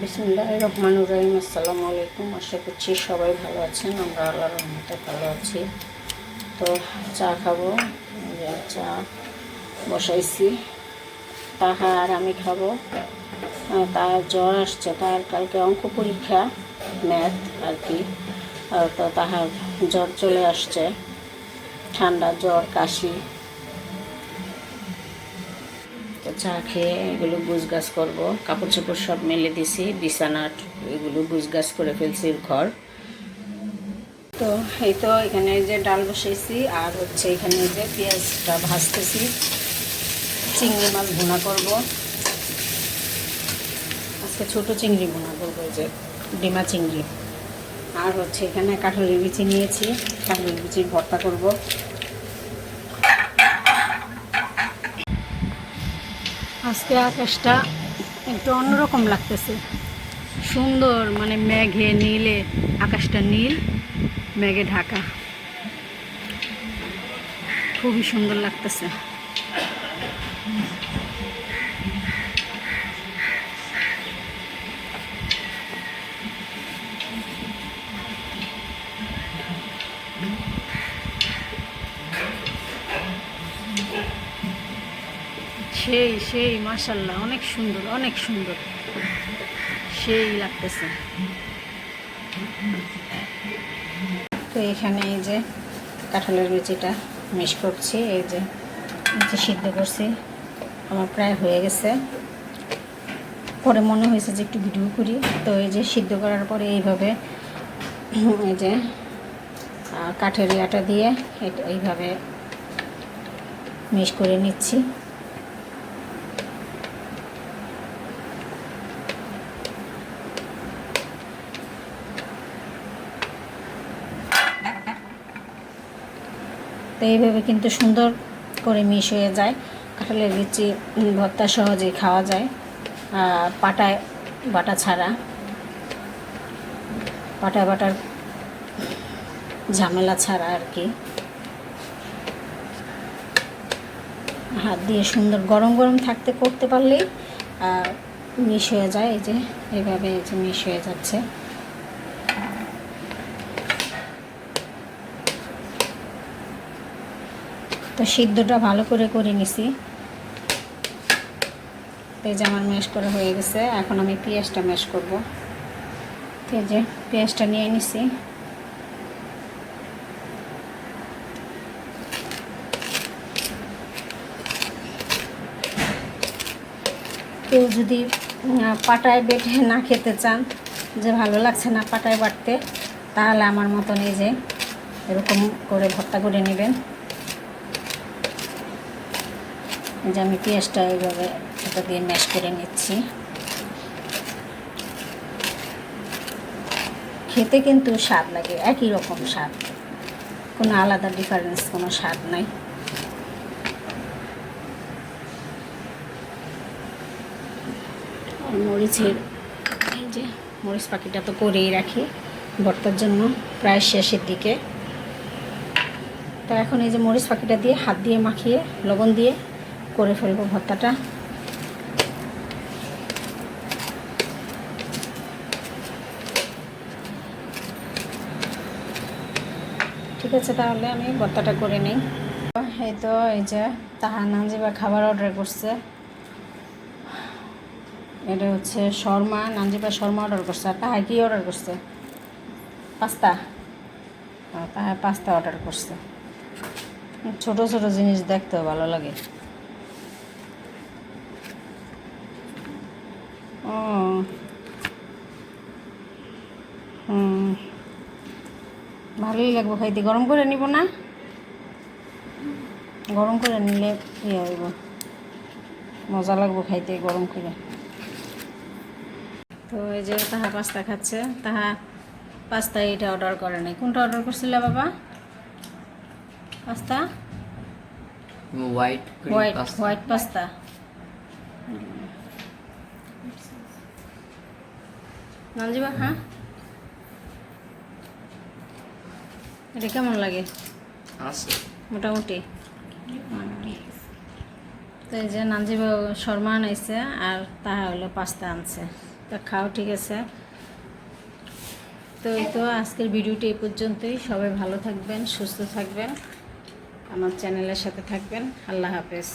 বিসমিল্লাহির রহমানির রহিম। আসসালামু আলাইকুম। আশা করছি সবাই ভালো আছেন। আমরা আল্লাহর রহমতে ভালো আছি। তো চা খাবো, চা বসাইছি। তাহা আর আমি খাবো। তার জ্বর আসছে, তার কালকে অঙ্ক পরীক্ষা, ম্যাথ আর কি। তো তাহার জ্বর চলে আসছে, ঠান্ডা জ্বর কাশি। তো চা খেয়ে এগুলো গুছগাছ করবো। কাপড় চোপড় সব মেলে দিছি, বিছানার এগুলো গুছগাছ করে ফেলছি ঘর। তো এই তো এখানে যে ডাল বসাইছি, আর হচ্ছে এখানে যে পেঁয়াজটা ভাজতেছি। চিংড়ি মাছ ভুনা করব আজকে, ছোট চিংড়ি ভুনা করবো, যে ডিমা চিংড়ি। আর হচ্ছে এখানে কাঁঠালের বিচি নিয়েছি, কাঁঠালের বিচির ভর্তা করব। আজকে আকাশটা একটু অন্যরকম লাগতেছে, সুন্দর, মানে মেঘে নীলে, আকাশটা নীল, মেঘে ঢাকা, খুবই সুন্দর লাগতেছে। সেই সেই মাশাআল্লাহ, অনেক সুন্দর, অনেক সুন্দর, সেই লাগতেছে। তো এখানে এই যে কাঁঠালের বিচিটা মিক্স করছি, এই যে সিদ্ধ করছি, আমার প্রায় হয়ে গেছে। পরে মনে হয়েছে যে একটু ভিডিও করি, তো এই যে সিদ্ধ করার পরে এইভাবে এই যে কাঠের আটা দিয়ে এইভাবে মিক্স করে নিচ্ছি। তো এইভাবে কিন্তু সুন্দর করে মিশ হয়ে যায়। কাঁঠালের বিচি ভর্তা সহজেই খাওয়া যায়, পাটায় বাটা ছাড়া। পাটায় বাটার ঝামেলা ছাড়া আর কি। হাত দিয়ে সুন্দর গরম গরম থাকতে করতে পারলেই মিশ হয়ে যায়। এই যে এইভাবে এই যে মিশ হয়ে যাচ্ছে। তো সিদ্ধটা ভালো করে করে নিছি। এই যে আমার ম্যাশ করা হয়ে গেছে, এখন আমি পেঁয়াজটা ম্যাশ করব। এই যে পেঁয়াজটা নিয়ে নিছি। কেউ যদি পাটায় বেটে না খেতে চান, যে ভালো লাগছে না পাটায় বাটতে, তাহলে আমার মতন এই যে এরকম করে ভর্তা করে নেবেন। যে আমি পেঁয়াজটা এইভাবে এটা দিয়ে ম্যাশ করে নিচ্ছি। খেতে কিন্তু স্বাদ লাগে, একই রকম স্বাদ, কোনো আলাদা ডিফারেন্স, কোনো স্বাদ নাই। মরিচের এই যে মরিচ পাখিটা তো করেই রাখি ভর্তার জন্য, প্রায় শেষের দিকে। তো এখন এই যে মরিচ পাখিটা দিয়ে হাত দিয়ে মাখিয়ে লবণ দিয়ে করে ফেলবো ভর্তাটা। ঠিক আছে, তাহলে আমি ভর্তাটা করে নিই। এই তো এই যে তাহা নানজিবা খাবার অর্ডার করছে। এটা হচ্ছে শর্মা, নানজিবা শর্মা অর্ডার করছে। আর তাহা কি অর্ডার করছে? পাস্তা। তাহা পাস্তা অর্ডার করছে। ছোট ছোট জিনিস দেখতেও ভালো লাগে। ও ভালোই লাগবো খাইতে। গরম করে নিব না? গরম করে নিলে ইয়ে হইব, মজা লাগবো খাইতে গরম করে। তো এই যে তাহা পাস্তা খাচ্ছে। তাহা পাস্তা এটা অর্ডার করে নাই। কোনটা অর্ডার করছিলে বাবা? Pasta white white pasta. Nanjiba, হ্যাঁ, এটা কেমন লাগে? মোটামুটি। তো এই যে নানজিবা শর্মা আনাইছে, আর তাহা হলো পাস্তা আনছে। তা খাও, ঠিক আছে? তো এই তো আজকের ভিডিওটি এই পর্যন্তই। সবাই ভালো থাকবেন, সুস্থ থাকবেন, আমার চ্যানেলের সাথে থাকবেন। আল্লাহ হাফেজ।